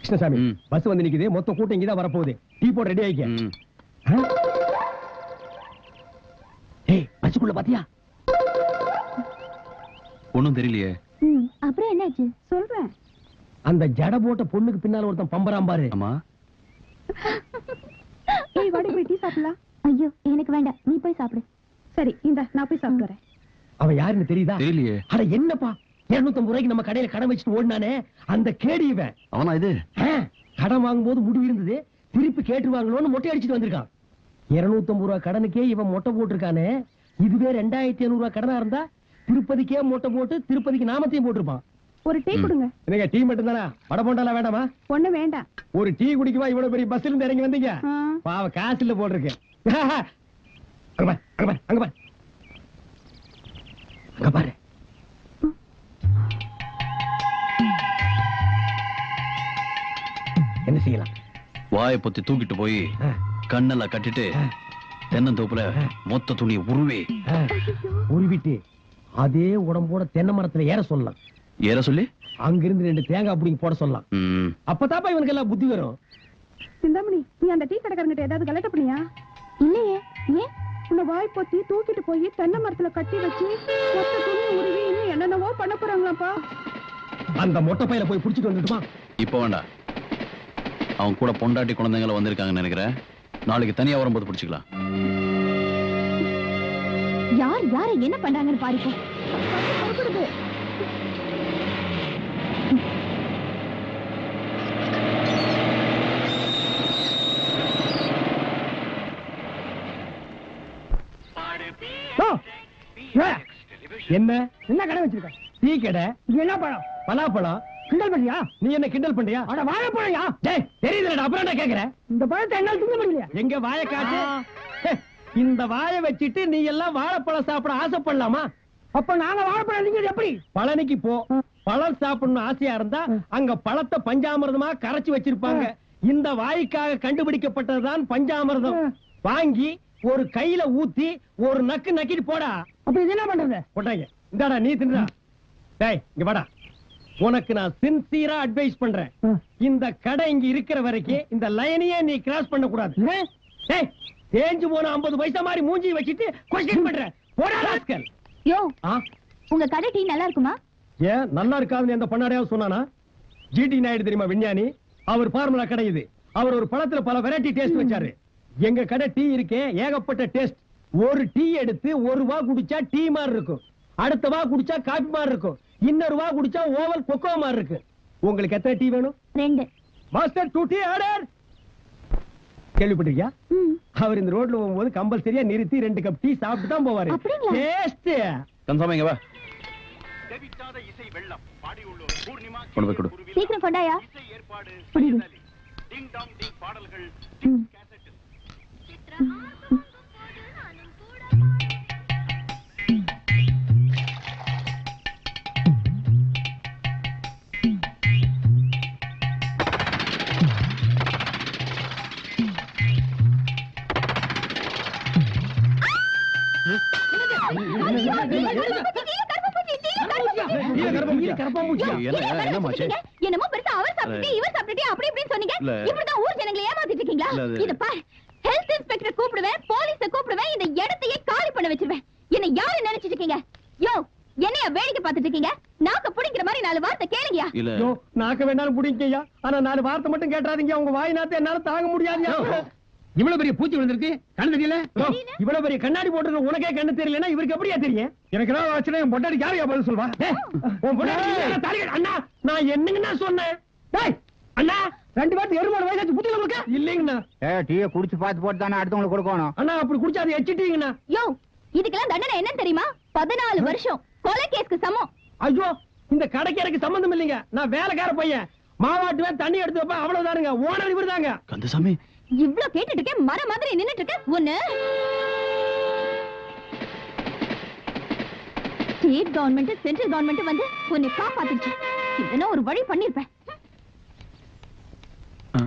Krishnasamy bus வந்து நிக்குது, மொத்த கூட்டம் இங்கதான் வரப்போகுது. டீ போட ரெடி ஆயிக்க. ஏய், பஸ்ஸுக்குள்ள பாத்தியா? ஒண்ணும் தெரியலையே. அப்புறம் என்னாச்சு சொல்றேன். அந்த ஜட போட்ட பொண்ணுக்கு பின்னால ஒருத்தன் பம்பராம் பாரு. ஆமா. ஏய் வாடி போய் டீ சாப்பிடலாம். ஐயோ எனக்கு வேண்டாம், நீ போய் சாப்பிடு. சரி இந்த நான் போய் சாப்பிட்டு வரேன். அவன் யாருன்னு தெரியுதா? தெரியலையே. அட என்னப்பா 250 ரூபாய்க்கு நம்ம கடையில கடன் வச்சுட்டு ஓடினானே அந்த கேடி இவன். அவனா இது? கடன் வாங்கும்போது முடிவு இருந்தது, திருப்பி கேட்டுருவாங்களோன்னு மொட்டை அடிச்சுட்டு வந்திருக்கான். 250 ரூபாய் கடனுக்கே இவன் மொட்டை போட்டிருக்கானே. இதுவே 2500 ரூபாய் கடனா இருந்தா திருப்பதிக்கே மொட்டை போட்டு திருப்பதிக்கு நாமத்தையும் போட்டிருப்பான். ஒரு டீ கொடுங்க. என்னங்க டீ மட்டும் தானா? வடை போண்டாலாம் வேண்டாமா? ஒண்ணு வேண்டாம். ஒரு டீ குடிக்குவா இவ்வளவு பெரிய பஸ்ல இருந்து இறங்கி வந்தீங்க? பாவ காசு இல்ல போட்டிருக்கு. அங்க பாரு, அங்க பாரு, அங்க பாரு. என்ன செய்யலாம்? வாயை பொத்தி தூக்கிட்டு போய் கண்ணெல்லாம் கட்டிட்டு தென்னந்தோப்புல மொத்த துணியை உருவிட்டு அதே உடம்போட தென்னை மரத்துல ஏற சொல்லலாம். ஏற சொல்லி அங்கிருந்து 2 தேங்காய் பிடிங்கி போட சொல்லலாம். அப்பதாப்பா இவனுக்கு எல்லாம் புத்தி வரும். சிந்தாமணி, நீ அந்த டீ கடைக்காரங்கிட்ட ஏதாவது கலெக்ட் பண்ணியா? இல்லையே. ஏன்? உன்னை வாய் பொத்தி தூக்கிட்டு போய் தென்னை மரத்துல கட்டி வச்சு மொத்த துணி உருவி இன்னும் என்னென்னவோ பண்ண போறாங்களாப்பா. அந்த மொட்டை பையில போய் புடிச்சிட்டு வந்துட்டுமா? இப்ப வேண்டாம், அவன் கூட பொண்டாட்டி குழந்தைங்கள வந்திருக்காங்கன்னு நினைக்கிறேன். நாளைக்கு தனியா வரும்போது பிடிச்சிக்கலாம். யார் யாரை என்ன பண்றாங்கன்னு பாருங்க. என்ன என்ன கடை வச்சிருக்க? டீ கடை. என்ன பழம்? பலாப்பழம். கிண்டல் பண்ணியா? நீ என்ன கிண்டல் பண்றியா? அட வாழைப்பழம்யா. டேய் தெரியுதுடா, அப்புறம் என்ன கேக்குறேன்? இந்த பழத்தை என்னால திங்க முடியல. எங்க வாயை காட்டு. இந்த வாயை வச்சிட்டு நீ எல்லாம் வாழைப்பழம் சாப்பிட ஆசைப்படலாமா? அப்ப நாங்க வாழைப்பழம் திங்கிறது எப்படி? பழனிக்கு போ, பழம் சாப்பிடணும் ஆசையா இருந்தா அங்க பழத்தை பஞ்சாமிர்தமா கரைச்சு வச்சிருப்பாங்க. இந்த வாய்க்காக கண்டுபிடிக்கப்பட்டதுதான் பஞ்சாமிர்தம். வாங்கி ஒரு கையில ஊத்தி ஒரு நக்கு நக்கிட்டு போடா. அப்ப இது என்ன பண்றது? போட்டாங்க. இந்தாடா நீ தின்றா. டேய் இங்க வாடா. உனக்கு நான் சின்சியரா அட்வைஸ் பண்றேன். இந்த கடை இங்க இருக்கிற வரைக்கும் இந்த லைனையே நீ கிராஸ் பண்ண கூடாது. டேய் தேஞ்சு போன 50 பைசா மாதிரி மூஞ்சி வச்சிட்டு கொஸ்டின் பண்ற. போடா ராஸ்கல். யோ, உங்க கடை டீ நல்லா இருக்குமா? ஏன் நல்லா இருக்காதுன்னு எந்த பண்ணாடையாவது சொன்னானா? ஜிடி நாயுடு தெரியுமா விஞ்ஞானி? அவர் ஃபார்முலா கடை இது. அவர் ஒரு பழத்துல பல வெரைட்டி டேஸ்ட் வச்சாரு. எங்க கடை டீ இருக்கே ஏகப்பட்ட டேஸ்ட். ஒரு டீ எடுத்து ஒரு வா குடிச்சா டீ மாதிரி இருக்கும், அடுத்த வா குடிச்சா காபி மாதிரி இருக்கும், இன்னொரு வா குடிச்சா ஓவல் கொக்கோ மாதிரி இருக்கு. உங்களுக்கு எத்தனை டீ வேணும்? 2. Master 2 tea order. கேள்விப்பட்டிருக்கியா? அவர் இந்த ரோட்ல போகும்போது கம்பல்சரியா நிறுத்தி 2 கப் டீ சாப்பிட்டு தான் போவாரு. டேஸ்ட் கன்சாமிங்க வா. இசை வெள்ளம் பாடியுள்ளோர் பூர்ணிமா கொண்டு போய் கொடு. சீக்கிரம் கொண்டாயா. இசை ஏற்பாடு டிங் டாங் டிங் பாடல்கள் கேசட். என்னமோ பெருசா அவர் சாப்பிட்டு இவர் சாப்பிட்டு அப்படி இப்படி சொன்னீங்க. இப்படிதான் ஊர் ஜனங்களை ஏமாத்திட்டு இருக்கீங்களா? இத பாரு, ஹெல்த் இன்ஸ்பெக்டர் கூப்பிடுவேன், போலீஸ கூப்பிடுவேன், இந்த இடத்தையே காலி பண்ண வச்சிருவேன். என்ன யாரு நினைச்சிட்டு இருக்கீங்க? யோ, என்னைய வேடிக்கை பார்த்துட்டு இருக்கீங்க? நாக்க புடிங்கிற மாதிரி 4 வார்த்தை கேளுங்கயா. யோ, நாக்க வேணாலும் புடிங்கய்யா, ஆனா 4 வார்த்தை மட்டும் கேட்றாதீங்க. உங்க வாய் நாத்த என்னால தாங்க முடியாதுயா. இவ்வளவு பெரிய பூச்சி விழுந்திருக்கு, கண்ணு தெரியல? இவ்வளவு பெரிய கண்ணாடி போட்டு உனக்கே கண்ணு தெரியலன்னா இவருக்கு எப்படியா தெரியும்? எனக்கு ஏதாவது ஆச்சுன்னா என் பொண்டாடி யாரையா பதில் சொல்வா? அண்ணா நான் என்னங்கண்ணா சொன்னேன்? அண்ணா 2 பேருக்கு 7 வயசாச்சு, புத்தி உங்களுக்கு இல்லைங்கண்ணா. டீயை குடிச்சு பார்த்து போட்டு தானே அடுத்தவங்களுக்கு கொடுக்கணும். அண்ணா அப்படி குடிச்சா அதை எச்சிட்டீங்கண்ணா. யோ, இதுக்கெல்லாம் தண்டனை என்னன்னு தெரியுமா? 14 வருஷம் கொலை கேஸ்க்கு சமம். ஐயோ, இந்த கடைக்கு எனக்கு சம்பந்தம் இல்லைங்க. நான் வேலைக்கார பையன், மாவாட்டுவேன், தண்ணி எடுத்து வைப்பேன், அவ்வளவுதானுங்க. ஓனர் இவர் தாங்க. கந்தசாமி இவ்ளோ கேட்டுட்டு இருக்கேன், மர மாதிரி நின்னுட்டு இருக்க. ஒண்ணு ஸ்டேட் கவர்மெண்ட் சென்ட்ரல் கவர்மெண்ட் வந்து உன்னை காப்பாத்துச்சு. இதெல்லாம் ஒரு வழி பண்ணிருப்பேன்.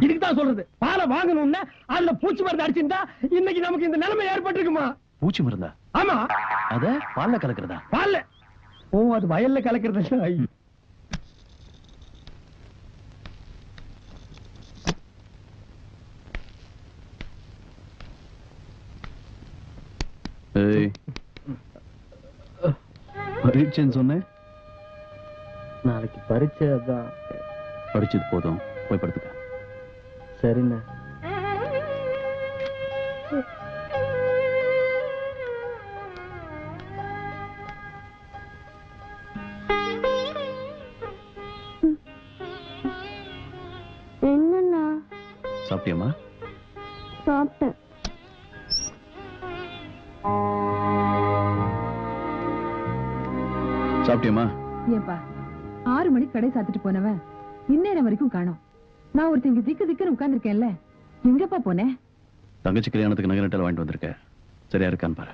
இதுக்குதான் சொல்றது, பாலை வாங்கணும்னா அதுல பூச்சி மருந்து அடிச்சிருந்தா இன்னைக்கு நமக்கு இந்த நிலைமை ஏற்பட்டிருக்குமா? பூச்சி மருந்தா? ஆமா. அத பால்ல கலக்குறதா? பால்ல. ஓ, அது வயல்ல கலக்குறது. பரீட்சைன்னு சொன்னேன். நாளைக்கு பரீட்சை தான். படிச்சது போதும், போய் படுத்துக்க. சரிண்ணே. என்னண்ணா? சாப்பிட்டியம்மா? சாப்பிட்டேன். சாப்பிட்டியம்மா? ஏன்பா 6 மணிக்கு கடை சாத்திட்டு போனவன் இந்நேரம் வரைக்கும் காணோம். நான் ஒருத்தங்க திக்கு திக்குன்னு உட்கார்ந்துருக்கேன்ல, எங்கப்பா போனேன்? தங்கச்சி கல்யாணத்துக்கு நகை நட்டல் வாங்கிட்டு வந்திருக்க, சரியா இருக்கான்னு பாரு.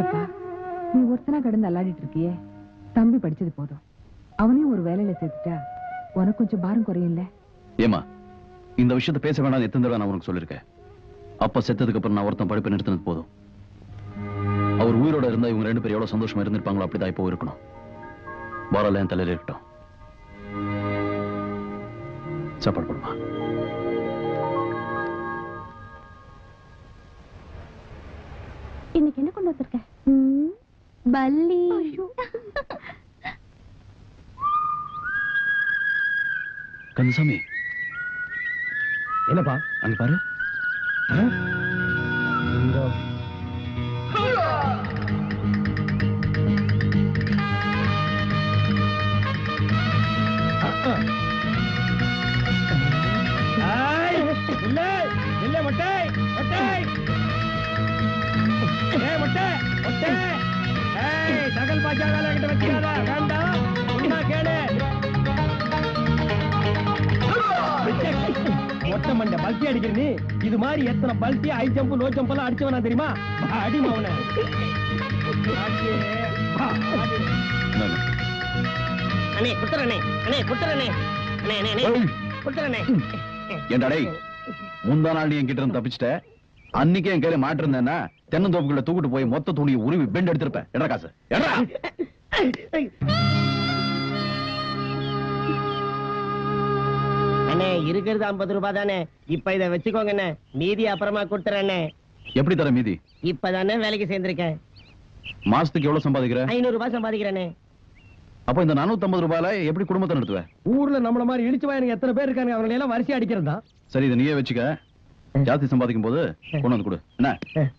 ஏப்பா நீ ஒருத்தனா கடந்து அல்லாடிட்டு இருக்கியே, தம்பி படிச்சது போதும், அவனையும் ஒரு வேலையில சேர்த்துட்டா உனக்கு கொஞ்சம் பாரம் குறையும்ல. ஏமா இந்த விஷயத்த பேச வேணாம் எத்தனை தடவை நான் உனக்கு சொல்லிருக்கேன். அப்பா செத்ததுக்கு அப்புறம் நான் ஒருத்தன் படிப்பை நிறுத்தினது போதும். அவர் உயிரோட இருந்தா இவங்க 2 பேரும் எவ்வளவு சந்தோஷமா இருந்திருப்பாங்களோ அப்படிதான் இப்போ இருக்கணும். பாரல என் தலையில இருக்கட்டும். சாப்பாடு போடுமா? இன்னைக்கு என்ன கொண்டு வந்திருக்க? பல்லி. கந்தசாமி, என்னப்பா அங்க பாரு. தகல் பாஜா கிட்ட வச்சுக்காத, வேண்டாம். கேளு மொட்டை மண்டை பல்ட்டி அடிக்கிற நீ, இது மாதிரி எத்தனை பல்ட்டி ஹை ஜம்ப் லோ ஜம்ப் எல்லாம் அடிச்சவனா தெரியுமா? அடிமா அவனை. அண்ணே குத்துறனே, அண்ணே குத்துறனே, அண்ணே அண்ணே அண்ணே குத்துறனே. ஏண்டா டேய், முந்தா நாள் நீ என்கிட்ட இருந்து தப்பிச்சிட்ட. அன்னைக்கு என் கையில மாட்டிருந்தேன்னா தென்னந்தோப்புக்குள்ள தூக்கிட்டு போய் மொத்த துணியை உருவி பெண்ட் எடுத்திருப்பேன். எடா காசு எடா. அண்ணே இருக்கிறது 50 ரூபாய் தானே, இப்ப இத வச்சுக்கோங்க அண்ணே, மீதி அப்புறமா கொடுத்துறேண்ணே. எப்படி தர மீதி? இப்பதானே வேலைக்கு சேர்ந்திருக்கேன். மாசத்துக்கு எவ்வளவு சம்பாதிக்கிற? 500 ரூபாய் சம்பாதிக்கிறேனே. அப்ப இந்த 450 ரூபாயில எப்படி குடும்பத்தை நடத்துவ? ஊர்ல நம்மள மாதிரி இடிச்சு வாயனுக்கு எத்தனை பேர் இருக்காங்க, அவங்க எல்லாம் வரிசை அடிக்கிறதா? சரி, இதை நீயே வச்சுக்க. ஜாஸ்தி சம்பாதிக்கும் போது கொண்டு வந்து கொடு. என்ன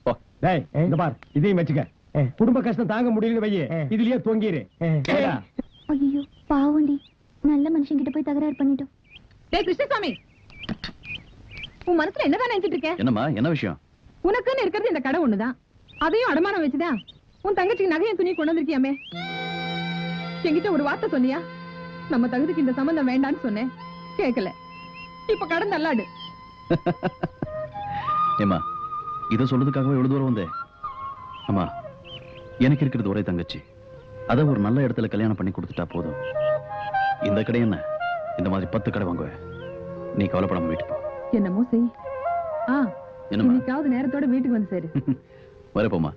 போ. டேய் இந்த பார், இதையும் வச்சுக்க. குடும்ப கஷ்டம் தாங்க முடியல வையே, இதுலயே தொங்கிரு. ஐயோ பாவண்டி, நல்ல மனுஷன் கிட்ட போய் தகராறு பண்ணிட்டோம். டேய் கிருஷ்ணசாமி, உன் மனசுல என்னதான் நினைச்சிட்டு இருக்க? என்னம்மா, என்ன விஷயம்? உனக்குன்னு இருக்கிறது இந்த கடை ஒண்ணுதான், அதையும் அடமானம் வச்சுதான் உன் தங்கச்சிக்கு நகையும் துணி கொண்டு வந்திருக்கியாமே. என்கிட்ட ஒரு வார்த்தை சொன்னியா? நம்ம தகுதிக்கு இந்த சம்பந்தம் வேண்டான்னு சொன்னேன், கேட்கல. இப்ப கடன் தள்ளாடு. ஏமா, இத சொல்றதுக்காகவே எவ்வளவு தூரம் வந்தேன்? அம்மா, எனக்கு இருக்கிறது ஒரே தங்கச்சி, அத ஒரு நல்ல இடத்துல கல்யாணம் பண்ணி கொடுத்துட்டா போதும். இந்த கடை என்ன, இந்த மாதிரி 10 கடை வாங்குவேன். நீ கவலைப்படாம வீட்டுக்கு போ. என்னமோ செய். என்னம்மா? இன்னைக்காவது நேரத்தோட வீட்டுக்கு வந்து சேரு. வரப்போமா?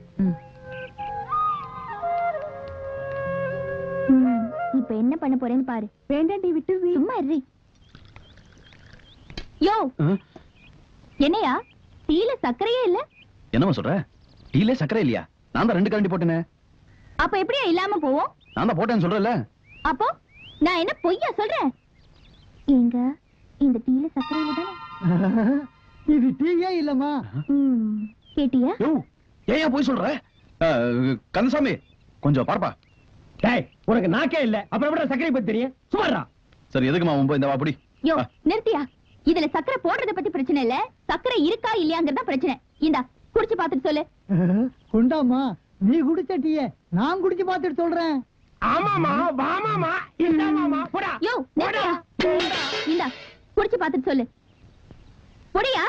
இப்ப என்ன பண்ண போறேன்னு பாரு. வேண்டாண்டி விட்டு சும்மா இரு. யோ என்னையா, டீல சர்க்கரையே இல்ல? என்னம்மா சொல்ற? டீல சர்க்கரை இல்லையா? நான் தான் 2 கரண்டி போட்டேனே. அப்ப எப்படியா இல்லாம போவோம்? நான் தான் போட்டேன்னு சொல்றேன்ல. அப்போ நான் என்ன பொய்யா சொல்றேன்? எங்க இந்த டீல சர்க்கரை இல்ல? இது டீயே இல்லம்மா. கேட்டியா? ஏன் போய் சொல்ற? கந்தசாமி, கொஞ்சம் பார்ப்பா. டேய், உனக்கு நாக்கே இல்ல, அப்புறம் எப்படி சர்க்கரை பத்தி தெரியும்? சும்மாடா. சரி, எதுக்குமா உன் இந்த வாப்படி? யோ நிறுத்தியா, இதுல சர்க்கரை போடுறத பத்தி பிரச்சனை இல்ல, சர்க்கரை இருக்கா இல்லையாங்கறத பிரச்சனை. இந்தா குடிச்சு பாத்துட்டு சொல்லு. குண்டாமா, நீ குடிச்ச டீயே நான் குடிச்சு பாத்துட்டு சொல்றேன். ஆமாமா, வாமாமா, இந்தாமாமா, போடா. யோ நிறுத்தியா, இந்தா குடிச்சு பாத்துட்டு சொல்லு. போடியா.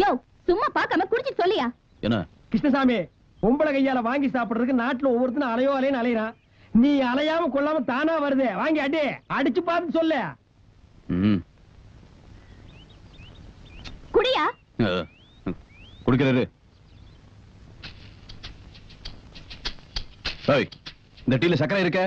யோ சும்மா பார்க்காம குடிச்சிட்டு சொல்லியா. என்ன கிருஷ்ணசாமி, பொம்பளை கையால வாங்கி சாப்பிடுறதுக்கு நாட்டுல ஒவ்வொருத்தனும் அலையோ அலையன்னு அலையறான். நீ அலையாம கொள்ளாம தானா வருது, வாங்கி அடி, அடிச்சு பார்த்து சொல்லு. குடியா. குடிக்கிறாரு. இந்த டீல சக்கரை இருக்க?